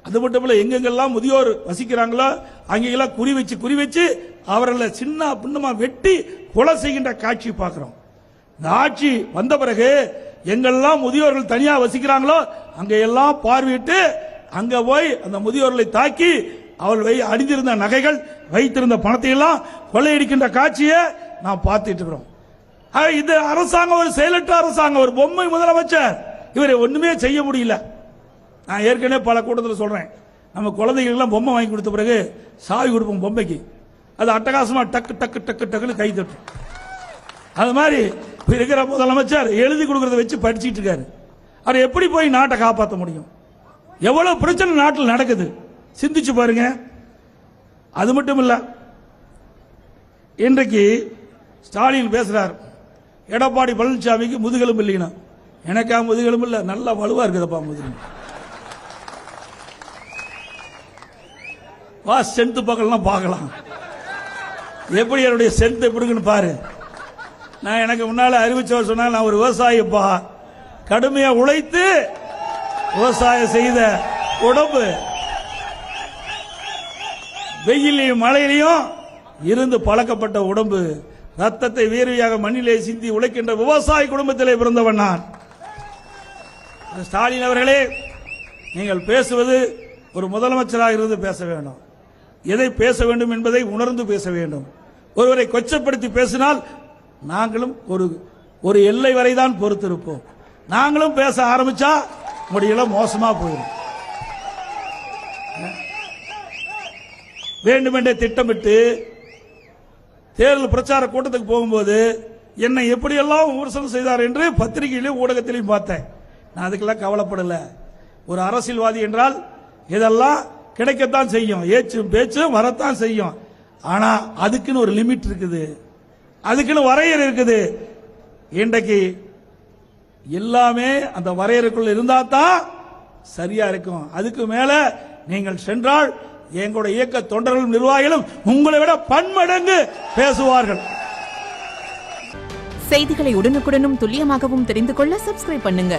அது மட்டும் இல்ல, எங்கெங்கெல்லாம் முதியோர் வசிக்கிறாங்களோ அங்கெல்லாம் குறி வச்சு அவர்களை சின்ன பின்னமா வெட்டி கொலை செய்கின்ற காட்சி பார்க்கிறோம். இந்த ஆட்சி வந்த பிறகு எங்கெல்லாம் முதியோர்கள் தனியா வசிக்கிறாங்களோ அங்கெல்லாம் பார்வையிட்டு அங்க போய் அந்த முதியோர்களை தாக்கி அவர்கள் அணிந்திருந்த நகைகள் வைத்திருந்த பணத்தை எல்லாம் கொள்ளையடிக்கின்ற காட்சியை நாம் பார்த்துட்டு இருக்கிறோம். இந்த அரசாங்கம் ஒரு செயலற்ற அரசாங்கம், ஒரு பொம்மை முதலமைச்சர், இவரை ஒண்ணுமே செய்ய முடியல. நான் ஏற்கனவே பல கூட்டத்தில் சொல்றேன், நம்ம குழந்தைகள் எல்லாம் பொம்மை வாங்கி கொடுத்த பிறகு சாவி கொடுப்போம் பொம்மைக்கு, அது அட்டகாசமா டக்கு டக்கு டக்கு டக்குன்னு கை தட்டும். அது மாதிரி இருக்கிற முதலமைச்சர் எழுதி கொடுக்கறத வச்சு படிச்சுட்டு இருக்காரு. அவர் எப்படி போய் நாட்டை காப்பாற்ற முடியும்? எவ்வளவு பிரச்சனை நாட்டில் நடக்குது சிந்திச்சு பாருங்க. அது மட்டும் இல்ல, இன்றைக்கு ஸ்டாலின் பேசுறார், எடப்பாடி பழனிசாமிக்கு முதுகெலும்பு இல்லைன்னா. எனக்கா முதுகெலும்பு இல்ல, நல்லா வலுவா இருக்குதுப்பா முதுகெலும்பு. வா சென்ட் பக்கம்லாம் பார்க்கலாம், எப்படி என்னுடைய சென்ட் எப்படின்னு பாரு. நான் எனக்கு முன்னால அறிவிச்சவர் சொன்னா, நான் ஒரு விவசாயிப்பா, கடுமையா உழைத்து விவசாயம் செய்த உடம்பு, வெயிலையும் மழையிலையும் இருந்து பழக்கப்பட்ட உடம்பு, ரத்தத்தை வேர்வையாக மண்ணிலே சிந்தி உழைக்கின்ற விவசாய குடும்பத்திலே பிறந்தவன் நான். ஸ்டாலின் அவர்களே, நீங்கள் பேசுவது ஒரு முதலமைச்சராக இருந்து பேச வேண்டும். எதை பேச வேண்டும் என்பதை உணர்ந்து பேச வேண்டும். ஒருவரை கொச்சப்படுத்தி பேசினால் நாங்களும் ஒரு எல்லை வரைதான் பொறுத்திருப்போம். நாங்களும் பேச ஆரம்பிச்சா முடியல, மோசமா போயிடும். வேண்டுமென்றே திட்டமிட்டு தேர்தல் பிரச்சார கூட்டத்துக்கு போகும்போது என்னை எப்படியெல்லாம் விமர்சனம் செய்தார் என்று பத்திரிகையிலும் ஊடகத்திலையும் பார்த்தேன். நான் அதுக்கெல்லாம் கவலைப்படல. ஒரு அரசியல்வாதி என்றால் இதெல்லாம் கிடைக்கத்தான் செய்யும், ஏச்சும் பேச்சும் வரத்தான் செய்யும். ஆனா அதுக்குன்னு ஒரு லிமிட் இருக்குது, அதுக்குன்னு வரையறை இருக்குது. இன்றைக்கு எல்லாமே அந்த வரையறைக்குள் இருந்தா தான் சரியா இருக்கும். அதுக்கு மேல நீங்கள் சென்றால் எங்களுடைய இயக்க தொண்டர்களும் நிர்வாகிகளும் உங்களை விட பன்மடங்கு பேசுவார்கள். செய்திகளை உடனுக்குடனும் துல்லியமாகவும் தெரிந்து கொள்ள சப்ஸ்கிரைப் பண்ணுங்க.